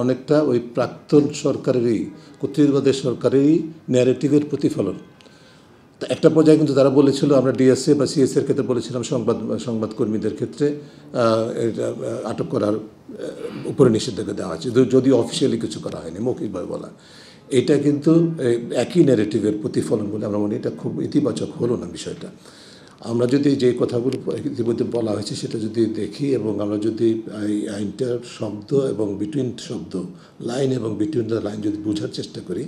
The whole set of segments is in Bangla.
অনেকটা ওই প্রাক্তন সরকারেরই কর্তৃত্ববাদের সরকারেরই ন্যারেটিভের প্রতিফলন। তা একটা পর্যায়ে কিন্তু তারা বলেছিল, আমরা ডিএসএ বা সিএসএ এর ক্ষেত্রে বলেছিলাম সংবাদকর্মীদের ক্ষেত্রে এটা আটক করার উপরে নিষেধাজ্ঞা দেওয়া হয়েছে, যদিও অফিসিয়ালি কিছু করা হয়নি, মৌখিকভাবে বলা। এটা কিন্তু একই ন্যারেটিভের প্রতিফলন বলে আমরা মনে, এটা খুব ইতিবাচক হলো না বিষয়টা। আমরা যদি যে কথাগুলো ইতিমধ্যে বলা হয়েছে সেটা যদি দেখি এবং আমরা যদি এই আইনটার শব্দ এবং বিটুইন শব্দ, লাইন এবং বিটুইন দ্য লাইন যদি বোঝার চেষ্টা করি,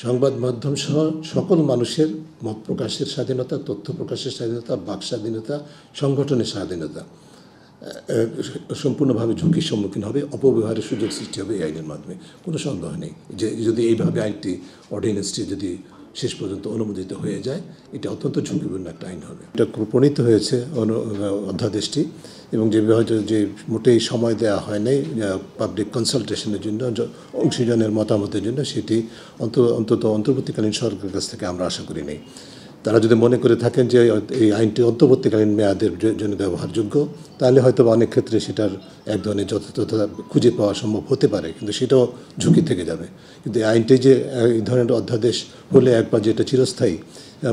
সংবাদ মাধ্যম সহ সকল মানুষের মত প্রকাশের স্বাধীনতা, তথ্য প্রকাশের স্বাধীনতা, বাক স্বাধীনতা, সংগঠনের স্বাধীনতা সম্পূর্ণভাবে ঝুঁকির সম্মুখীন হবে, অপব্যবহারের সুযোগ সৃষ্টি হবে এই আইনের মাধ্যমে। কোনো সন্দেহ নেই যে যদি এইভাবে আইনটি, অর্ডিন্যান্সটি যদি শেষ পর্যন্ত অনুমোদিত হয়ে যায়, এটা অত্যন্ত ঝুঁকিপূর্ণ একটা আইন হবে। এটা প্রণীত হয়েছে অধ্যাদেশটি, এবং যেভাবে যে মোটেই সময় দেওয়া হয় নাই পাবলিক কনসালটেশনের জন্য, অংশীজনের মতামতের জন্য, সেটি অন্তত অন্তর্বর্তীকালীন সরকারের কাছ থেকে আমরা আশা করি নেই। তারা যদি মনে করে থাকেন যে এই আইনটি অন্তর্বর্তীকালীন মেয়াদের জন্য ব্যবহারযোগ্য, তাহলে হয়তো অনেক ক্ষেত্রে সেটার এক ধরনের যথাযথতা খুঁজে পাওয়া সম্ভব হতে পারে, কিন্তু সেটাও ঝুঁকি থেকে যাবে। কিন্তু এই আইনটি যে এই ধরনের অধ্যাদেশ হলে একবার যেটা চিরস্থায়ী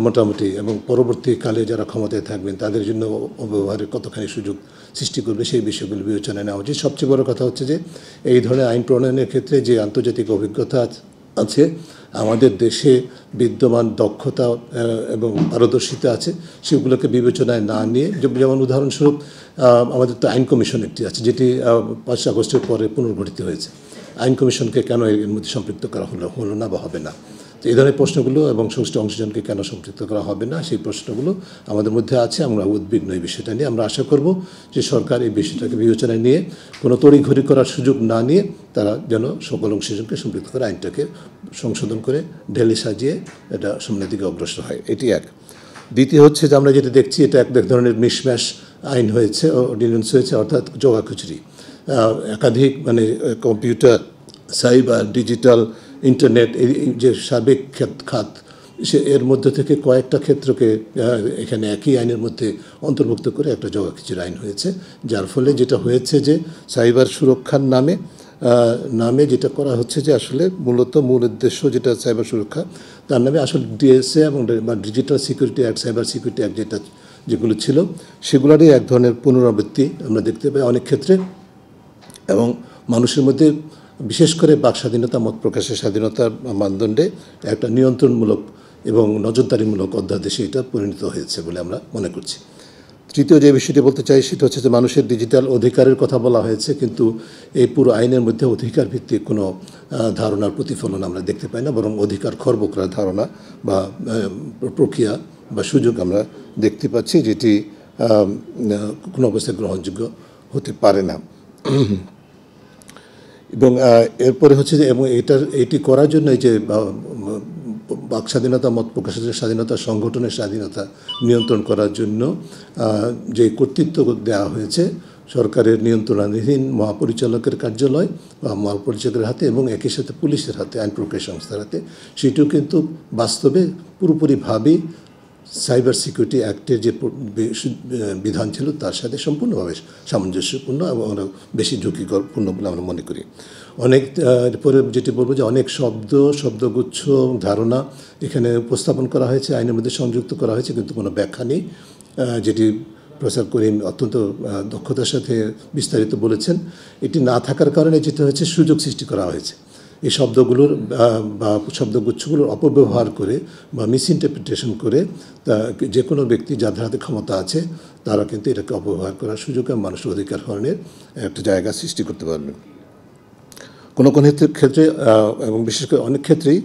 মোটামুটি, এবং পরবর্তীকালে যারা ক্ষমতায় থাকবেন তাদের জন্য অব্যবহারের কতখানি সুযোগ সৃষ্টি করবে, সেই বিষয়গুলো বিবেচনায় নেওয়া উচিত। সবচেয়ে বড় কথা হচ্ছে যে এই ধরনের আইন প্রণয়নের ক্ষেত্রে যে আন্তর্জাতিক অভিজ্ঞতা আছে, আমাদের দেশে বিদ্যমান দক্ষতা এবং পারদর্শিতা আছে, সেগুলোকে বিবেচনায় না নিয়ে, যেমন উদাহরণস্বরূপ আমাদের তো আইন কমিশন একটি আছে, যেটি 5 আগস্টের পরে পুনর্গঠিত হয়েছে। আইন কমিশনকে কেন এর মধ্যে সম্পৃক্ত করা হলো না বা হবে না? তো এই ধরনের প্রশ্নগুলো, এবং সংশ্লিষ্ট অংশজনকে কেন সম্পৃক্ত করা হবে না, সেই প্রশ্নগুলো আমাদের মধ্যে আছে। আমরা উদ্বিগ্ন এই বিষয়টা নিয়ে। আমরা আশা করব যে সরকার এই বিষয়টাকে বিবেচনায় নিয়ে কোনো তড়িঘড়ি করার সুযোগ না নিয়ে তারা যেন সকল অংশজনকে সম্পৃক্ত করে আইনটাকে সংশোধন করে ঢেলে সাজিয়ে এটা সামনের দিকে অগ্রসর হয়। এটি এক। দ্বিতীয় হচ্ছে যে আমরা যেটা দেখছি, এটা এক ধরনের মিশম্যাশ আইন হয়েছে, অর্ডিন্যান্স হয়েছে, অর্থাৎ জগাখিচুড়ি। একাধিক কম্পিউটার, সাইবার, ডিজিটাল, ইন্টারনেট, এই যে সার্বিক খাত, এর মধ্যে থেকে কয়েকটা ক্ষেত্রকে এখানে একই আইনের মধ্যে অন্তর্ভুক্ত করে একটা জগাখিচুড়ি আইন হয়েছে, যার ফলে যেটা হয়েছে যে সাইবার সুরক্ষার নামে যেটা করা হচ্ছে যে আসলে মূল উদ্দেশ্য যেটা সাইবার সুরক্ষা, তার নামে আসলে ডিএসএ এবং digital security act, cyber security act যেগুলো ছিল, সেগুলোরই এক ধরনের পুনরাবৃত্তি আমরা দেখতে পাই অনেক ক্ষেত্রে। এবং মানুষের মধ্যে বিশেষ করে বাক স্বাধীনতা, মত প্রকাশের স্বাধীনতার মানদণ্ডে একটা নিয়ন্ত্রণমূলক এবং নজরদারিমূলক অধ্যাদেশে এটা পরিণত হয়েছে বলে আমরা মনে করছি। তৃতীয় যে বিষয়টি বলতে চাই সেটা হচ্ছে যে মানুষের ডিজিটাল অধিকারের কথা বলা হয়েছে, কিন্তু এই পুরো আইনের মধ্যে অধিকার ভিত্তিক কোনো ধারণার প্রতিফলন আমরা দেখতে পাই না, বরং অধিকার খর্ব করার ধারণা বা প্রক্রিয়া বা সুযোগ আমরা দেখতে পাচ্ছি, যেটি কোনো অবস্থায় গ্রহণযোগ্য হতে পারে না। এবং এরপরে হচ্ছে যে, এবং এটি করার জন্য এই যে বাক স্বাধীনতা, মত প্রকাশের স্বাধীনতা, সংগঠনের স্বাধীনতা নিয়ন্ত্রণ করার জন্য যে কর্তৃত্ব দেওয়া হয়েছে সরকারের নিয়ন্ত্রণাধীন মহাপরিচালকের কার্যালয় বা মহাপরিচালকের হাতে, এবং একই সাথে পুলিশের হাতে, আইন প্রক্রিয়া সংস্থার হাতে, সেটিও কিন্তু বাস্তবে পুরোপুরিভাবেই সাইবার সিকিউরিটি অ্যাক্টের যে বিধান ছিল তার সাথে সম্পূর্ণভাবে সামঞ্জস্যপূর্ণ এবং বেশি ঝুঁকিপূর্ণ বলে আমরা মনে করি। অনেক পরে যেটি বলবো যে অনেক শব্দগুচ্ছ, ধারণা এখানে উপস্থাপন করা হয়েছে, আইনের মধ্যে সংযুক্ত করা হয়েছে, কিন্তু কোনো ব্যাখ্যা নেই, যেটি প্রচার করিম অত্যন্ত দক্ষতার সাথে বিস্তারিত বলেছেন। এটি না থাকার কারণে যেটা হয়েছে, সুযোগ সৃষ্টি করা হয়েছে এই শব্দগুলোর বা শব্দগুচ্ছগুলোর অপব্যবহার করে বা মিসইন্টারপ্রিটেশন করে যে কোনো ব্যক্তি যাদের হাতে ক্ষমতা আছে তারা কিন্তু এটাকে অপব্যবহার করার সুযোগ এবং মানুষের অধিকার হরণের একটা জায়গা সৃষ্টি করতে পারবেন। কোনো ক্ষেত্রে এবং বিশেষ করে অনেক ক্ষেত্রেই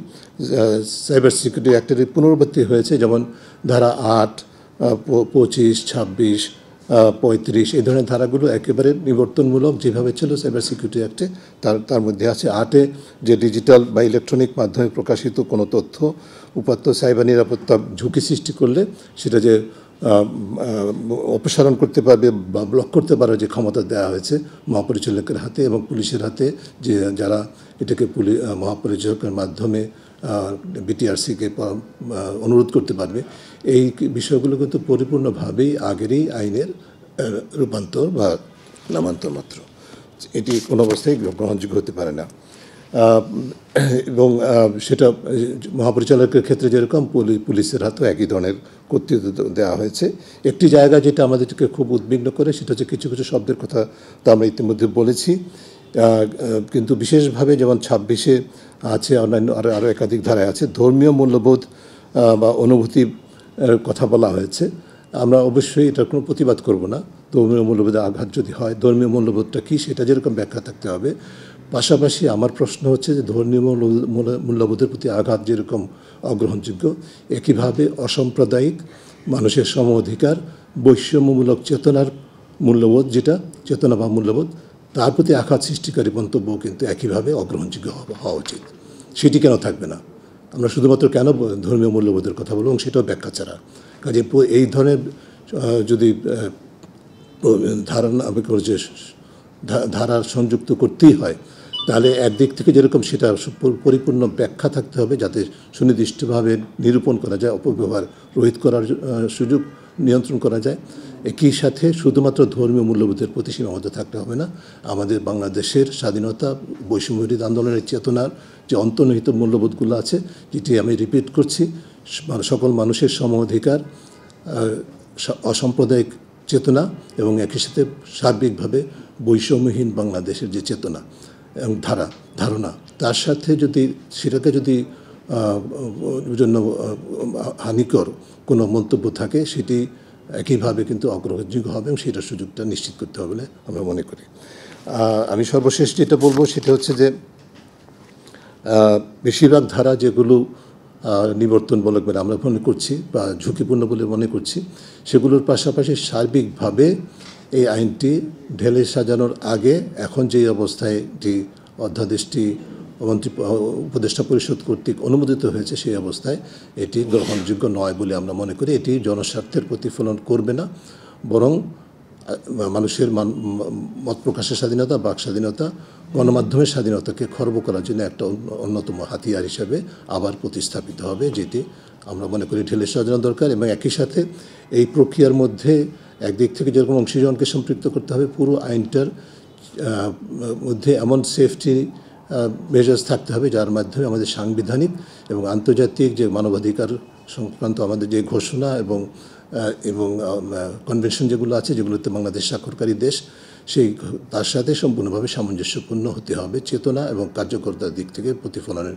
সাইবার সিকিউরিটি অ্যাক্টের পুনরাবৃত্তি হয়েছে, যেমন ধারা 8, 25, 26, 35 এই ধরনের ধারাগুলো একেবারে নিবর্তনমূলক যেভাবে ছিল সাইবার সিকিউরিটি অ্যাক্টে, তার মধ্যে আছে 8-এ যে ডিজিটাল বা ইলেকট্রনিক মাধ্যমে প্রকাশিত কোনো তথ্য উপাত্ত সাইবার নিরাপত্তা ঝুঁকি সৃষ্টি করলে সেটা যে অপসারণ করতে পারবে বা ব্লক করতে পারবে যে ক্ষমতা দেওয়া হয়েছে মহাপরিচালকের হাতে এবং পুলিশের হাতে, যে যারা এটাকে মহাপরিচালকের মাধ্যমে বিটিআরসিকে অনুরোধ করতে পারবে। এই বিষয়গুলো কিন্তু পরিপূর্ণভাবেই আগেরই আইনের রূপান্তর বা নামান্তর মাত্র। এটি কোনো অবস্থায় গ্রহণযোগ্য হতে পারে না। এবং সেটা মহাপরিচালকের ক্ষেত্রে যেরকম পুলিশের হাতেও একই ধরনের কর্তৃত্ব দেওয়া হয়েছে। একটি জায়গা যেটা আমাদেরকে খুব উদ্বিগ্ন করে সেটা হচ্ছে কিছু কিছু শব্দের কথা তো আমরা ইতিমধ্যে বলেছি, কিন্তু বিশেষভাবে যেমন 26-এ আছে, অন্যান্য আরও একাধিক ধারায় আছে ধর্মীয় মূল্যবোধ বা অনুভূতির কথা বলা হয়েছে। আমরা অবশ্যই এটার কোনো প্রতিবাদ করব না। ধর্মীয় মূল্যবোধে আঘাত যদি হয়, ধর্মীয় মূল্যবোধটা কী সেটা যেরকম ব্যাখ্যা থাকতে হবে, পাশাপাশি আমার প্রশ্ন হচ্ছে যে ধর্মীয় মূল্যবোধের প্রতি আঘাত যেরকম অগ্রহণযোগ্য, একইভাবে অসাম্প্রদায়িক মানুষের সম অধিকার, বৈষম্যমূলক চেতনার মূল্যবোধ, যেটা চেতনা বা মূল্যবোধ, তার প্রতি আঘাত সৃষ্টিকারী মন্তব্য কিন্তু একইভাবে অগ্রহণযোগ্য হওয়া উচিত। সেটি কেন থাকবে না? আমরা শুধুমাত্র কেন ধর্মীয় মূল্যবোধের কথা বলব, এবং সেটাও ব্যাখ্যা ছাড়া। কাজে এই ধরনের যদি ধারণা যে ধারার সংযুক্ত করতেই হয়, তাহলে একদিক থেকে যেরকম সেটা পরিপূর্ণ ব্যাখ্যা থাকতে হবে, যাতে সুনির্দিষ্টভাবে নিরূপণ করা যায়, অপব্যবহার রোধ করার সুযোগ নিয়ন্ত্রণ করা যায়। একই সাথে শুধুমাত্র ধর্মীয় মূল্যবোধের প্রতি সীমাবদ্ধ থাকতে হবে না। আমাদের বাংলাদেশের স্বাধীনতা, বৈষম্যবিরোধী আন্দোলনের চেতনার যে অন্তর্নিহিত মূল্যবোধগুলো আছে, যেটি আমি রিপিট করছি, সকল মানুষের সম অধিকার, অসাম্প্রদায়িক চেতনা এবং একই সাথে সার্বিকভাবে বৈষম্যহীন বাংলাদেশের যে চেতনা এবং ধারণা, তার সাথে যদি সেটাকে যদি জন্য হানিকর কোনো মন্তব্য থাকে, সেটি একইভাবে কিন্তু অগ্রহণযোগ্য হবে এবং সেটার সুযোগটা নিশ্চিত করতে হবে বলে আমরা মনে করি। আমি সর্বশেষ যেটা বলবো সেটা হচ্ছে যে বেশিরভাগ ধারা যেগুলো নিবর্তনমূলক বলে আমরা মনে করছি বা ঝুঁকিপূর্ণ বলে মনে করছি, সেগুলোর পাশাপাশি সার্বিকভাবে এই আইনটি ঢেলে সাজানোর আগে এখন যে অবস্থায় যে অধ্যাদেশটি উপদেষ্টা পরিষদ কর্তৃক অনুমোদিত হয়েছে, সেই অবস্থায় এটি গ্রহণযোগ্য নয় বলে আমরা মনে করি। এটি জনস্বার্থের প্রতিফলন করবে না, বরং মানুষের মত প্রকাশের স্বাধীনতা, বাক স্বাধীনতা, গণমাধ্যমের স্বাধীনতাকে খর্ব করার জন্য একটা অন্যতম হাতিয়ার হিসাবে আবার প্রতিস্থাপিত হবে, যেটি আমরা মনে করি ঢেলে সাজানো দরকার। এবং একই সাথে এই প্রক্রিয়ার মধ্যে একদিক থেকে যেরকম অংশীজনকে সম্পৃক্ত করতে হবে, পুরো আইনটার মধ্যে এমন সেফটি মেজার্স থাকতে হবে যার মাধ্যমে আমাদের সাংবিধানিক এবং আন্তর্জাতিক যে মানবাধিকার সংক্রান্ত আমাদের যে ঘোষণা এবং কনভেনশন যেগুলো আছে, যেগুলোতে বাংলাদেশ স্বাক্ষরকারী দেশ, তার সাথে সম্পূর্ণভাবে সামঞ্জস্যপূর্ণ হতে হবে চেতনা এবং কার্যকর্তার দিক থেকে প্রতিফলনের